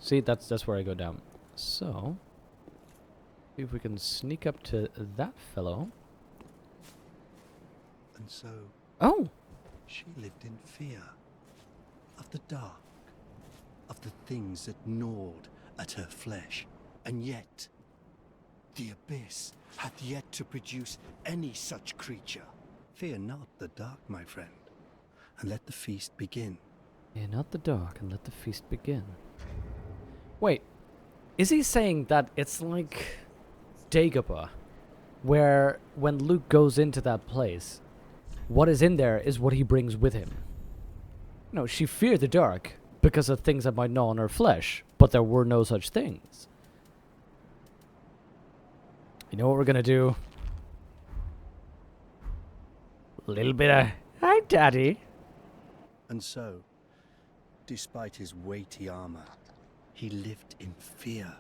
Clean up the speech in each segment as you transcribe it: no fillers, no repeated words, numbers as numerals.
See, that's where I go down. So, see if we can sneak up to that fellow. And so Oh! she lived in fear of the dark, of the things that gnawed at her flesh. And yet, the abyss hath yet to produce any such creature. Fear not the dark, my friend, and let the feast begin. Yeah, not the dark, and let the feast begin. Wait, is he saying that it's like Dagobah, where when Luke goes into that place, what is in there is what he brings with him? No, she feared the dark because of things that might gnaw on her flesh, but there were no such things. You know what we're gonna do? A little bit of, hi, Daddy. And so, despite his weighty armor, he lived in fear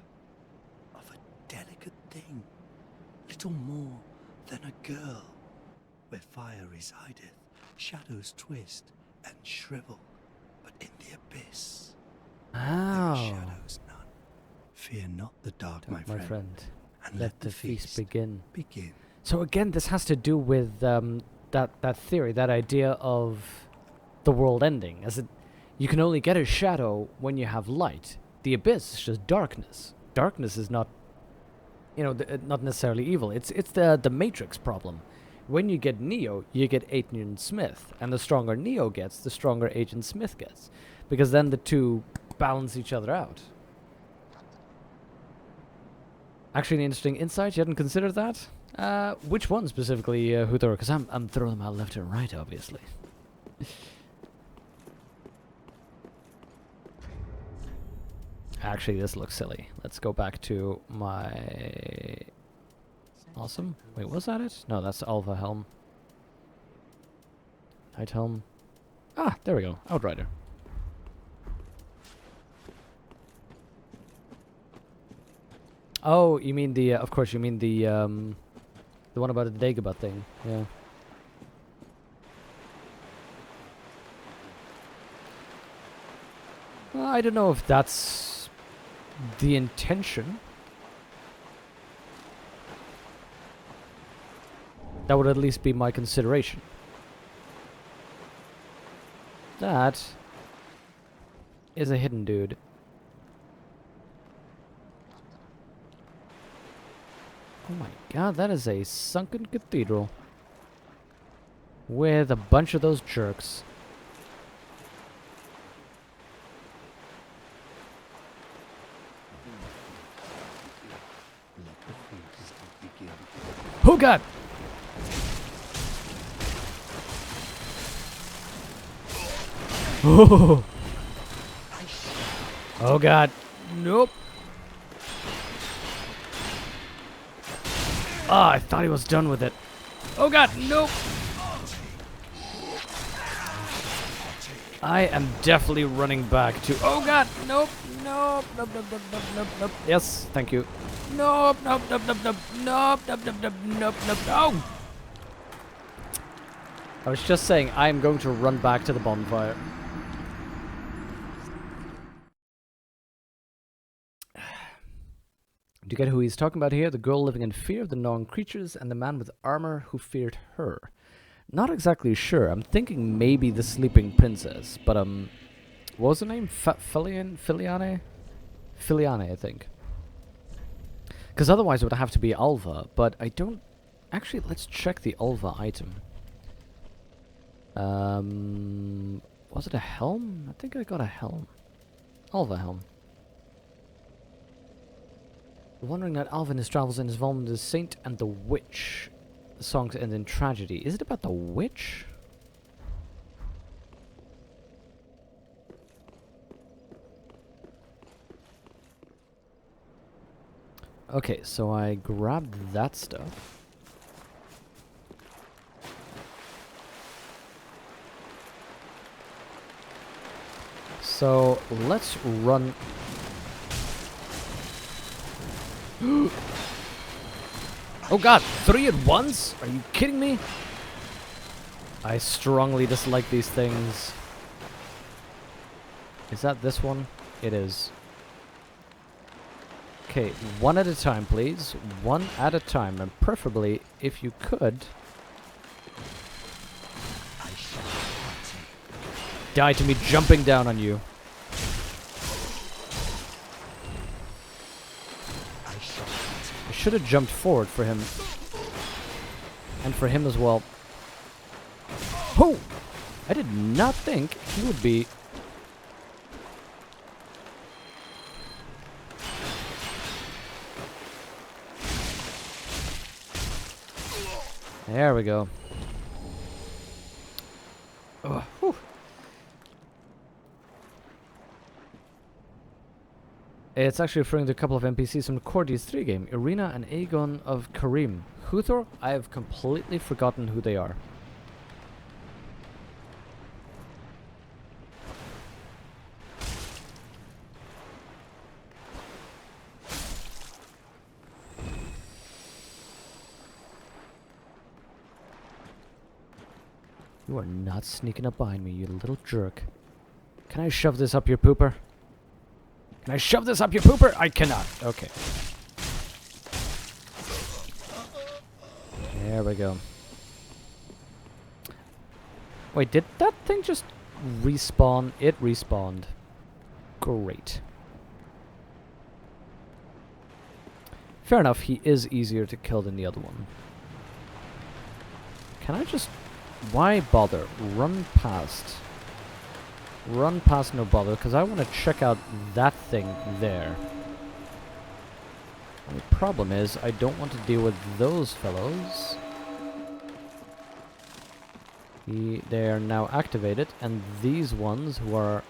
of a delicate thing, little more than a girl, where fire resideth, shadows twist and shrivel, but in the abyss there are shadows none. Fear not the dark, my friend, and let the feast begin. So again, this has to do with that theory, that idea of the world ending, as you can only get a shadow when you have light. The abyss is just darkness. Darkness is not, not necessarily evil. It's the Matrix problem. When you get Neo, you get Agent Smith, and the stronger Neo gets, the stronger Agent Smith gets, because then the two balance each other out. Actually, an interesting insight. You hadn't considered that. Which one specifically, Hudor? Because I'm throwing them out left and right, obviously. Actually, this looks silly. Let's go back to my... Awesome. Wait, was that it? No, that's Alpha Helm. Night Helm. Ah, there we go. Outrider. Oh, you mean the... of course, you mean the one about the Dagobah thing. Yeah. Well, I don't know if that's the intention. That would at least be my consideration. That is a hidden dude. Oh my god, that is a sunken cathedral. With a bunch of those jerks. Oh god! Oh! Oh god. Nope. Ah, I thought he was done with it. Oh god, nope! I am definitely running back to... Oh god, nope, nope, nope, nope, nope, nope, nope, nope. Yes, thank you. Nope, nope, nope, nope, nope, nope, nope, nope, nope, nope, nope, no! I was just saying, I am going to run back to the bonfire. Do you get who he's talking about here? The girl living in fear of the gnawing creatures and the man with armor who feared her. Not exactly sure. I'm thinking maybe the sleeping princess, but what was her name? Filiane, I think. Because otherwise it would have to be Alva, but I don't... Actually, let's check the Alva item. Was it a helm? I think I got a helm. Alva helm. The Wandering Knight Alva in his travels and his involvement with the Saint and the Witch. The songs end in tragedy. Is it about the witch? Okay, so I grabbed that stuff. So let's run. Oh god, 3 at once? Are you kidding me? I strongly dislike these things. Is that this one? It is. Okay, one at a time, please. One at a time, and preferably, if you could, die to me jumping down on you. I should have jumped forward for him. And for him as well. Oh! I did not think he would be... There we go. Oh, whew. It's actually referring to a couple of NPCs from the Cordes 3 game. Irina and Aegon of Karim. Huthor? I have completely forgotten who they are. You are not sneaking up behind me, you little jerk. Can I shove this up your pooper? Can I shove this up your pooper? I cannot. Okay. There we go. Wait, did that thing just respawn? It respawned. Great. Fair enough, he is easier to kill than the other one. Can I just... Why bother? Run past. Run past, no bother, because I want to check out that thing there. The problem is, I don't want to deal with those fellows. They are now activated, and these ones who are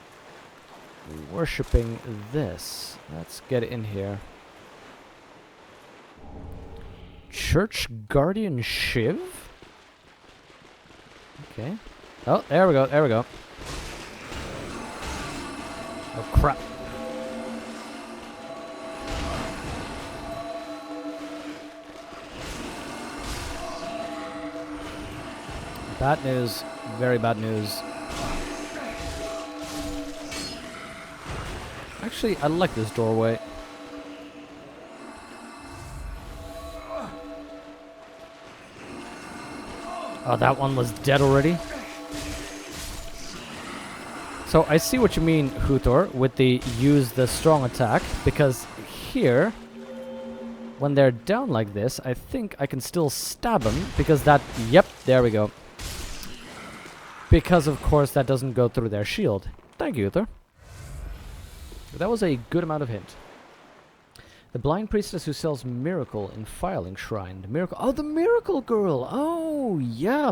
worshipping this. Let's get in here. Church Guardian Shiv? Okay. Oh, there we go, there we go. Oh, crap. Bad news. Very bad news. Actually, I like this doorway. Oh, that one was dead already? So I see what you mean, Huthor, with the use the strong attack, because here, when they're down like this, I think I can still stab them, because that... Yep, there we go. Because, of course, that doesn't go through their shield. Thank you, Huthor. That was a good amount of hint. The blind priestess who sells miracle in Filing Shrine. Miracle... Oh, the miracle girl! Oh, yeah!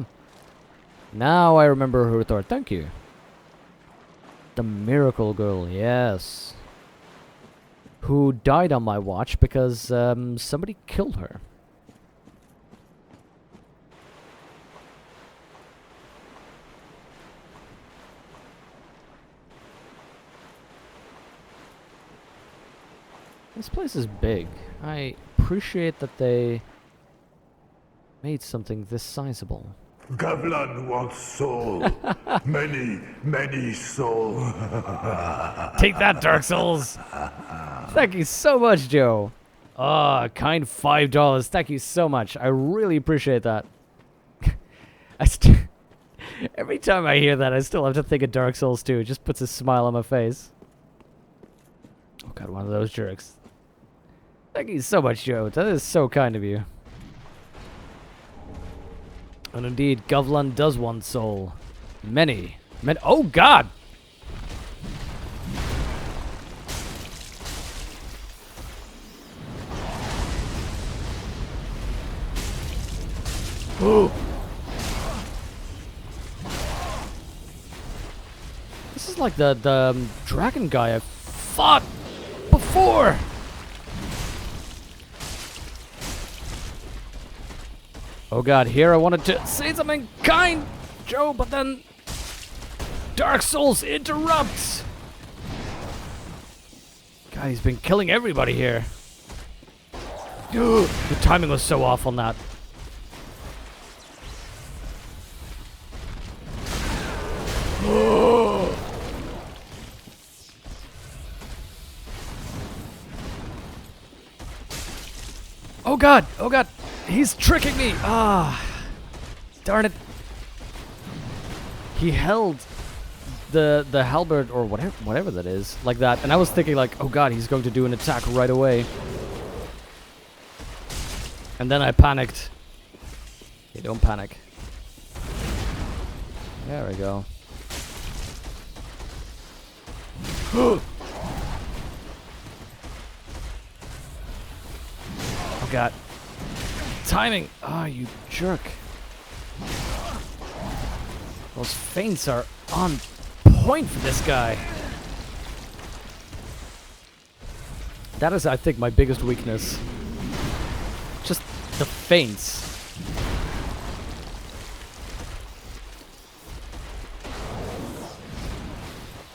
Now I remember Huthor. Thank you. The miracle girl, yes. Who died on my watch because somebody killed her. This place is big. I appreciate that they made something this sizable. Gavlan wants soul. Many, many soul. Take that, Dark Souls! Thank you so much, Joe. Ah, kind $5. Thank you so much. I really appreciate that. Every time I hear that, I still have to think of Dark Souls 2. It just puts a smile on my face. Oh god, one of those jerks. Thank you so much, Joe. That is so kind of you. And indeed, Gavlan does want soul. Many. Oh god! Ooh. This is like the dragon guy I fought before! Oh god, here I wanted to say something kind, Joe, but then Dark Souls interrupts! God, he's been killing everybody here. The timing was so off on that. Oh god! Oh god! He's tricking me! Ah! Darn it! He held the halberd or whatever that is like that, and I was thinking like, oh god, he's going to do an attack right away. And then I panicked. Okay, don't panic. There we go. Oh god. Timing! Ah, you jerk. Those feints are on point for this guy. That is, I think, my biggest weakness. Just the feints.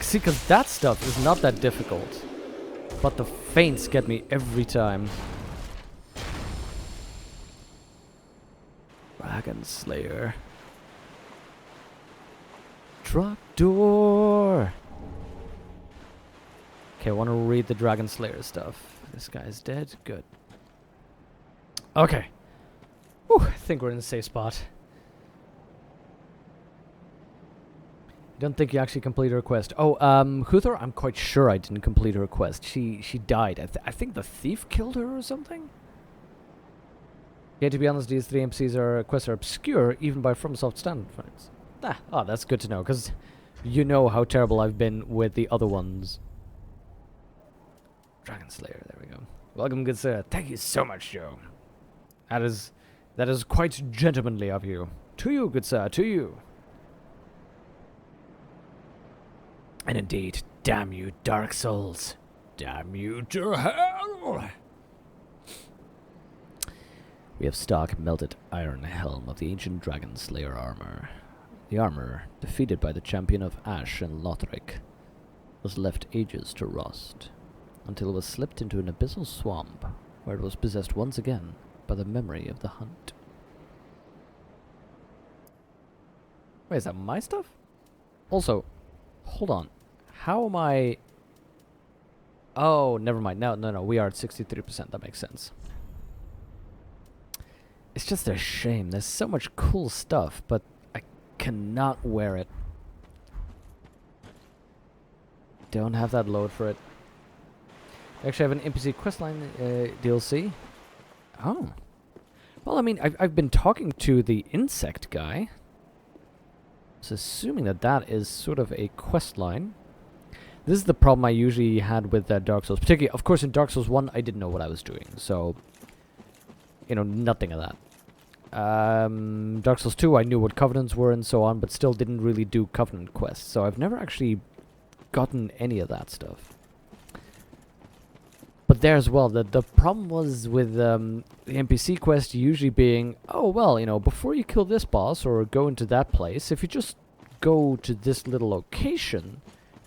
See, because that stuff is not that difficult. But the feints get me every time. Dragon Slayer. Trapdoor! Okay, I want to read the Dragon Slayer stuff. This guy's dead. Good. Okay. Whew, I think we're in a safe spot. Don't think you actually completed her quest. Oh, Huthor, I'm quite sure I didn't complete her quest. She died. I think the thief killed her or something? Yeah, to be honest, these three NPCs quests are obscure, even by FromSoft standards. Oh, that's good to know, because you know how terrible I've been with the other ones. Dragon Slayer, there we go. Welcome, good sir. Thank you so much, Joe. That is quite gentlemanly of you. To you, good sir, to you. And indeed, damn you, Dark Souls. Damn you to hell! We have stark melted iron helm of the ancient Dragon Slayer armor. The armor, defeated by the champion of Ash and Lothric, was left ages to rust, until it was slipped into an abyssal swamp, where it was possessed once again by the memory of the hunt. Wait, is that my stuff? Also, hold on. How am I... Oh, never mind. No, we are at 63%. That makes sense. It's just a shame. There's so much cool stuff, but I cannot wear it. Don't have that load for it. I actually have an NPC questline DLC. Oh. Well, I mean, I've been talking to the insect guy. So assuming that that is sort of a questline. This is the problem I usually had with Dark Souls. Particularly, of course, in Dark Souls 1, I didn't know what I was doing. So, you know, nothing of that. Dark Souls 2, I knew what Covenants were and so on, but still didn't really do Covenant quests. So I've never actually gotten any of that stuff. But there as well, the problem was with the NPC quest usually being, oh, well, you know, before you kill this boss or go into that place, if you just go to this little location,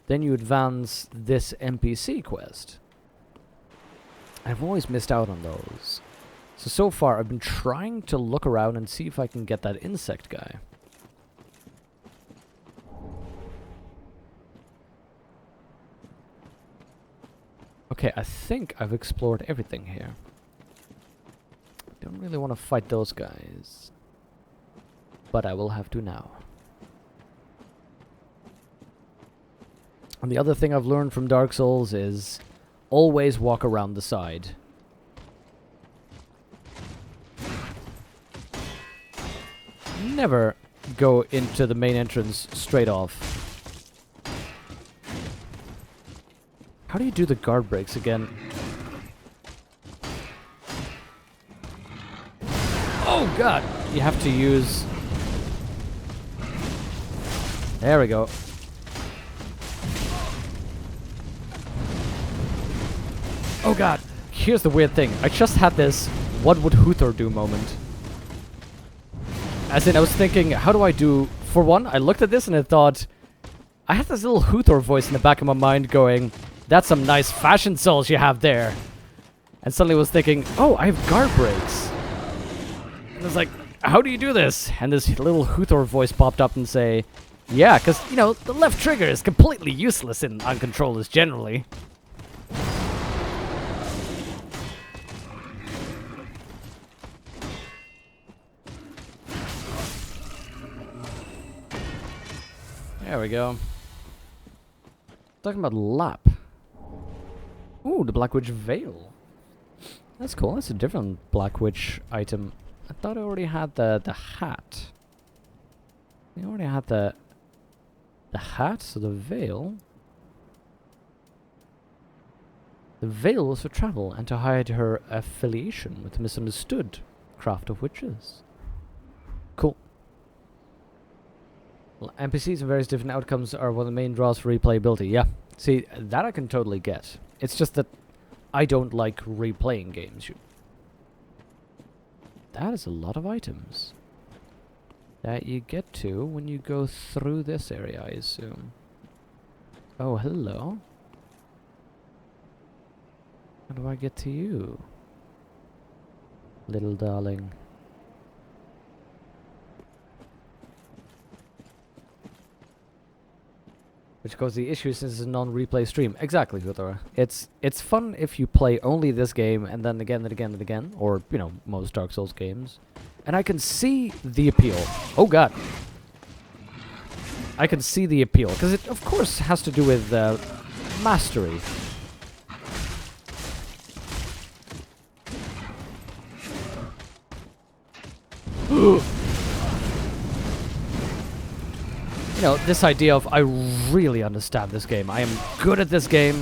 then you advance this NPC quest. I've always missed out on those. So far, I've been trying to look around and see if I can get that insect guy. Okay, I think I've explored everything here. Don't really want to fight those guys. But I will have to now. And the other thing I've learned from Dark Souls is always walk around the side. Never go into the main entrance straight off. How do you do the guard breaks again? Oh god! You have to use... There we go. Oh god! Here's the weird thing. I just had this what would Huthor do moment. As in, I was thinking, how do I do... For one, I looked at this and I thought... I had this little Huthor voice in the back of my mind going... That's some nice fashion souls you have there. And suddenly was thinking, oh, I have guard breaks. And I was like, how do you do this? And this little Huthor voice popped up and say, yeah, because, you know, the left trigger is completely useless on controllers generally. There we go. Talking about lap. Ooh, the Black Witch Veil. That's cool. That's a different Black Witch item. I thought I already had the hat. I already had the hat, so the veil. The veil was for travel and to hide her affiliation with the misunderstood craft of witches. Cool. Well, NPCs and various different outcomes are one of the main draws for replayability. Yeah, see, that I can totally get. It's just that I don't like replaying games. That is a lot of items that you get to when you go through this area, I assume. Oh, hello. How do I get to you, little darling? Which goes the issue since it's a non-replay stream. Exactly, Huthora. It's fun if you play only this game and then again and again and again, or, you know, most Dark Souls games. And I can see the appeal. Oh god. I can see the appeal, because it, of course, has to do with mastery. You know, this idea of I really understand this game. I am good at this game.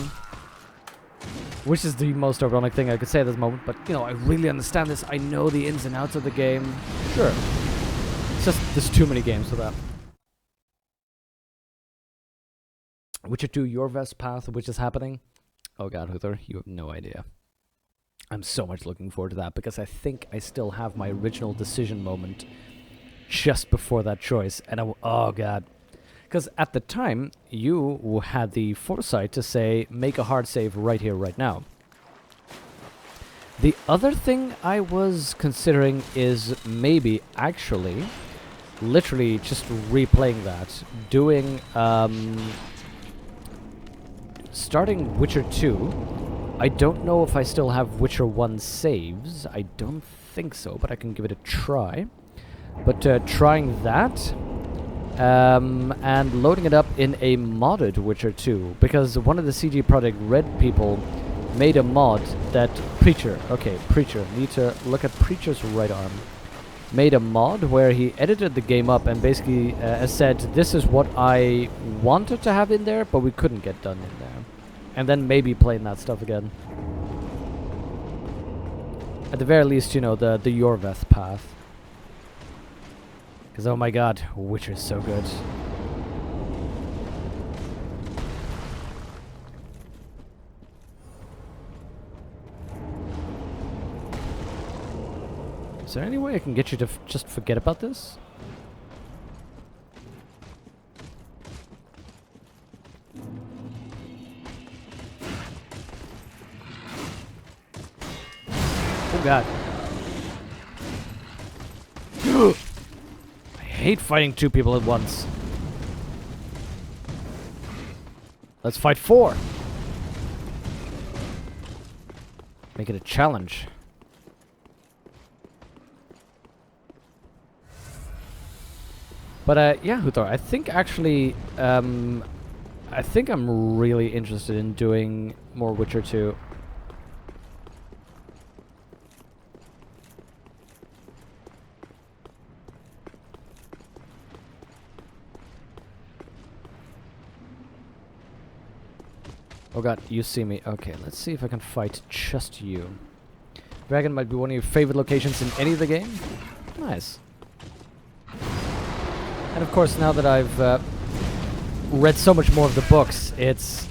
Which is the most ironic thing I could say at this moment. But, you know, I really understand this. I know the ins and outs of the game. Sure. It's just, there's too many games for that. Witcher 2, your best path, which is happening. Oh god, Huther, you have no idea. I'm so much looking forward to that, because I think I still have my original decision moment just before that choice. And oh god. Because at the time, you had the foresight to say, make a hard save right here, right now. The other thing I was considering is maybe actually, literally just replaying that, doing, starting Witcher 2. I don't know if I still have Witcher 1 saves. I don't think so, but I can give it a try. But trying that, and loading it up in a modded Witcher 2, because one of the CG Projekt Red people made a mod that Preacher, need to look at Preacher's right arm, made a mod where he edited the game up and basically said, this is what I wanted to have in there, but we couldn't get done in there. And then maybe playing that stuff again. At the very least, you know, the Yorveth path. Because, oh my god, Witcher's so good. Is there any way I can get you to just forget about this? Oh god. I hate fighting two people at once. Let's fight four. Make it a challenge. But yeah, Huthor, I think actually, I think I'm really interested in doing more Witcher 2. Oh god, you see me. Okay, let's see if I can fight just you. Dragon might be one of your favorite locations in any of the game. Nice. And of course, now that I've read so much more of the books, it's...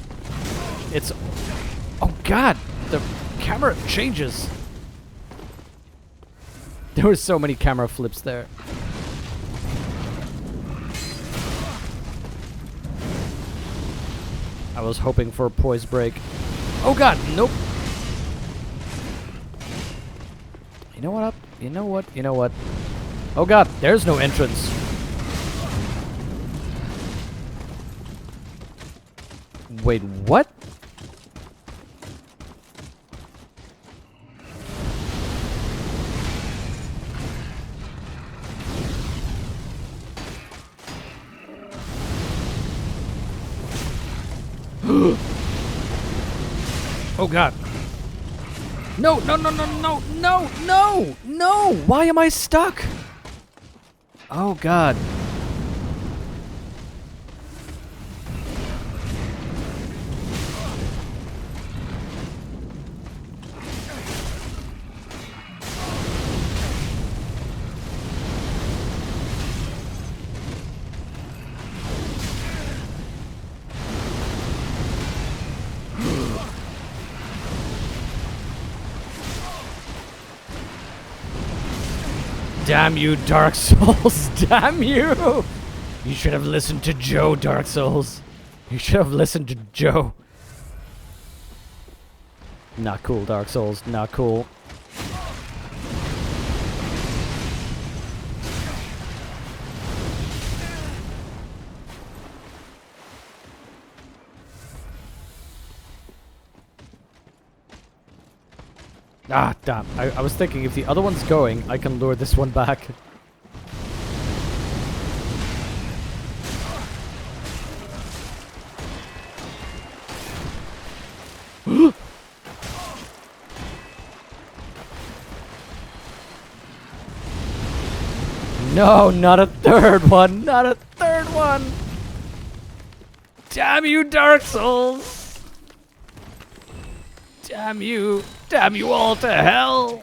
Oh god! The camera changes! There were so many camera flips there. I was hoping for a poise break. Oh god, nope! You know what? You know what? You know what? Oh god, there's no entrance. Wait, what? Oh god. No, no, no, no, no, no, no, no! Why am I stuck? Oh god. Damn you, Dark Souls! Damn you! You should have listened to Joe, Dark Souls. You should have listened to Joe. Not cool, Dark Souls. Not cool. Ah, damn. I was thinking if the other one's going, I can lure this one back. No, not a third one. Not a third one. Damn you, Dark Souls. Damn you. Damn you all to hell.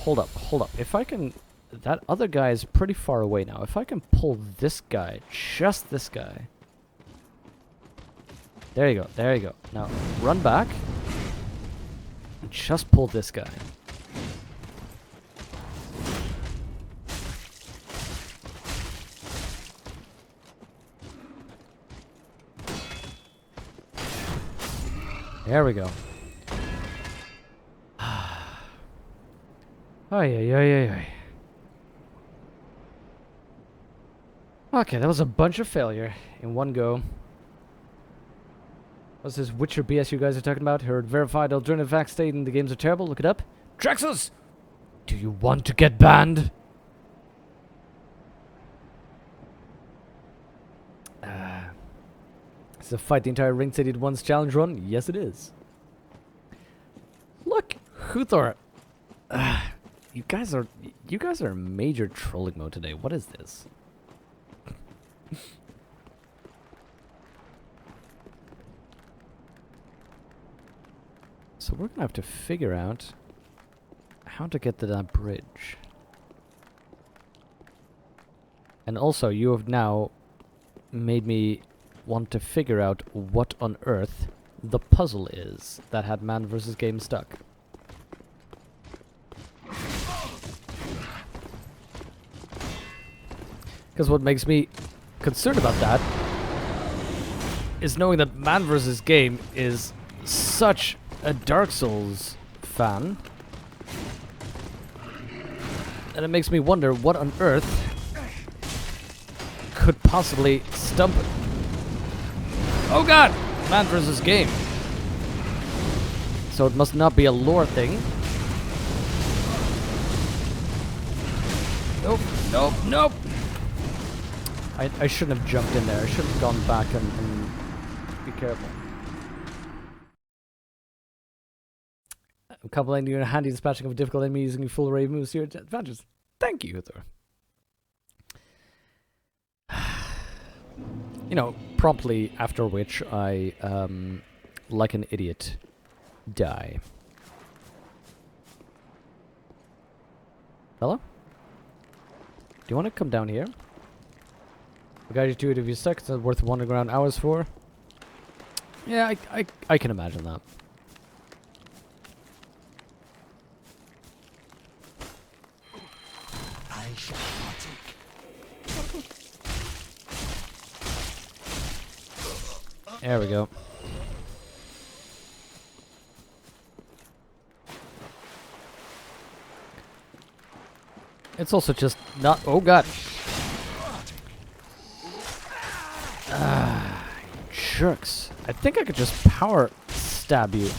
Hold up, hold up. If I can... That other guy is pretty far away now. If I can pull this guy, just this guy. There you go, there you go. Now, run back. And just pull this guy. There we go. Ay, ay, ay, ay, ay. Okay, that was a bunch of failure in one go. What's this Witcher BS you guys are talking about? Heard verified alternative facts stating the games are terrible. Look it up. Traxxas! Do you want to get banned? Is the fight the entire Ring City at once challenge run? Yes, it is. Look, Huthor. You guys are in major trolling mode today. What is this? So we're gonna have to figure out how to get to that bridge. And also, you have now made me want to figure out what on earth the puzzle is that had man versus game stuck. Because what makes me concerned about that is knowing that man versus game is such a Dark Souls fan. And it makes me wonder what on earth could possibly stump it. Oh god! Man versus game. So it must not be a lore thing. Nope, nope, nope! I shouldn't have jumped in there. I should have gone back and be careful. I'm complimenting you on handy dispatching of a difficult enemy using your full array of moves to your advantage. Thank you, Thor. You know, promptly after which I, like an idiot, die. Hello? Do you want to come down here? I'll guide you to it if you suck. It's not worth wandering around hours for. Yeah, I can imagine that. I shall partake. There we go. It's also just not... Oh god! Jerks. I think I could just power stab you.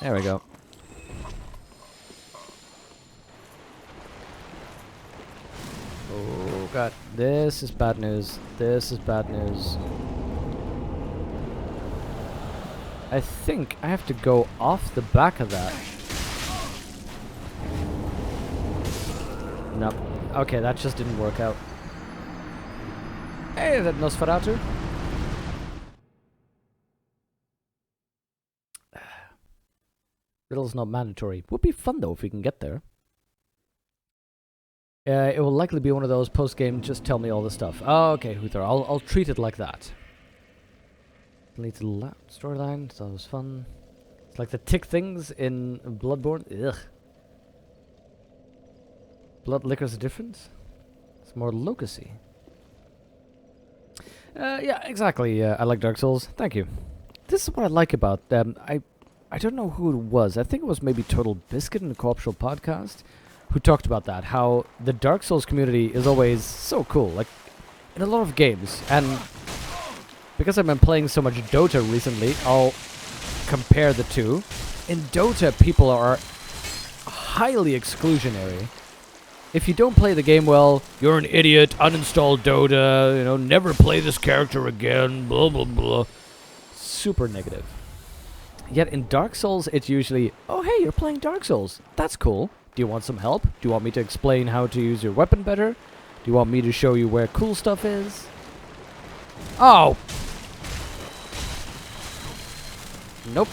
There we go. Oh god, this is bad news. This is bad news. I think I have to go off the back of that. Nope. Okay, that just didn't work out. Hey, that Nosferatu. Riddle's not mandatory. Would be fun though if we can get there. It will likely be one of those post-game, just tell me all the stuff. Oh, okay, Huther, I'll treat it like that. Lead to the storyline, so that was fun. It's like the tick things in Bloodborne. Ugh. Blood liquor's different. It's more locusy. Yeah, exactly. I like Dark Souls. Thank you. This is what I like about them. I don't know who it was. I think it was maybe Total Biscuit in the Co-op podcast who talked about that. How the Dark Souls community is always so cool. Like, in a lot of games. And because I've been playing so much Dota recently, I'll compare the two. In Dota, people are highly exclusionary. If you don't play the game well, you're an idiot, uninstall Dota, you know, never play this character again, blah, blah, blah. Super negative. Yet in Dark Souls, it's usually, oh, hey, you're playing Dark Souls. That's cool. Do you want some help? Do you want me to explain how to use your weapon better? Do you want me to show you where cool stuff is? Oh! Nope.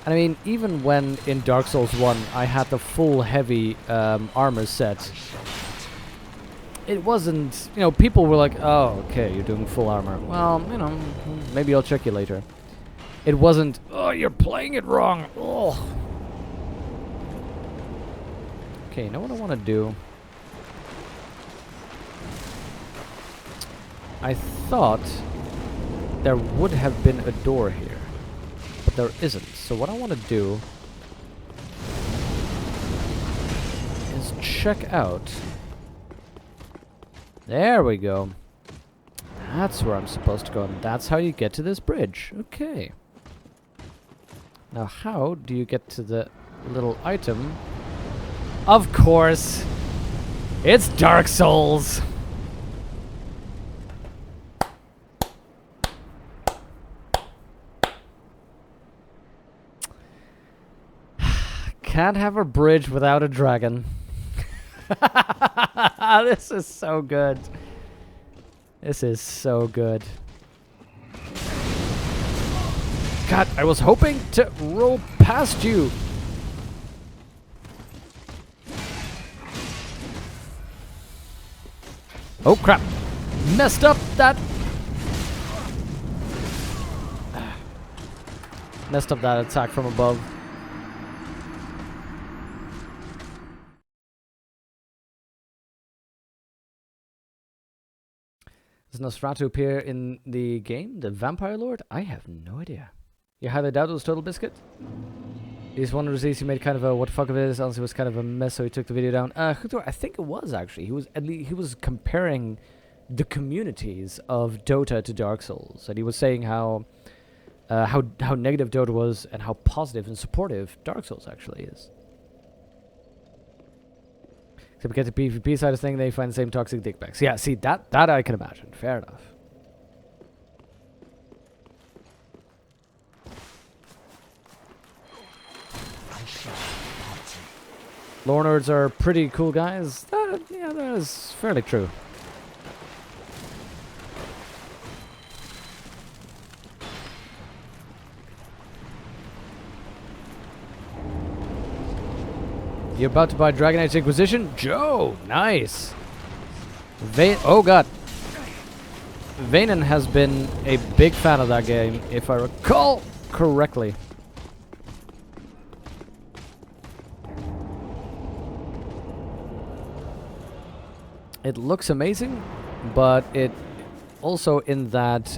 And I mean, even when in Dark Souls 1 I had the full heavy armor set, it wasn't, you know, people were like, oh, okay, you're doing full armor. Well, you know, maybe I'll check you later. It wasn't, oh, you're playing it wrong. Oh. Okay, you know what I want to do? I thought there would have been a door here, but there isn't. So what I want to do is check out. There we go. That's where I'm supposed to go, and that's how you get to this bridge. Okay. Now, how do you get to the little item? Of course, it's Dark Souls. Can't have a bridge without a dragon. This is so good. This is so good. God, I was hoping to roll past you. Oh crap. Messed up that. Messed up that attack from above. Does Nosferatu appear in the game? The Vampire Lord? I have no idea. You highly doubt it was Total Biscuit? He's one of the release he made kind of a what the fuck of it is. Honestly, it was kind of a mess, so he took the video down. I think it was actually. He was comparing the communities of Dota to Dark Souls, and he was saying how negative Dota was and how positive and supportive Dark Souls actually is. Except we get the PvP side of thing, they find the same toxic dickbags. Yeah, see that I can imagine. Fair enough. Lore nerds are pretty cool guys. Yeah, that is fairly true. You about to buy Dragon Age Inquisition? Joe! Nice! Oh god. Vanen has been a big fan of that game, if I recall correctly. It looks amazing, but it also in that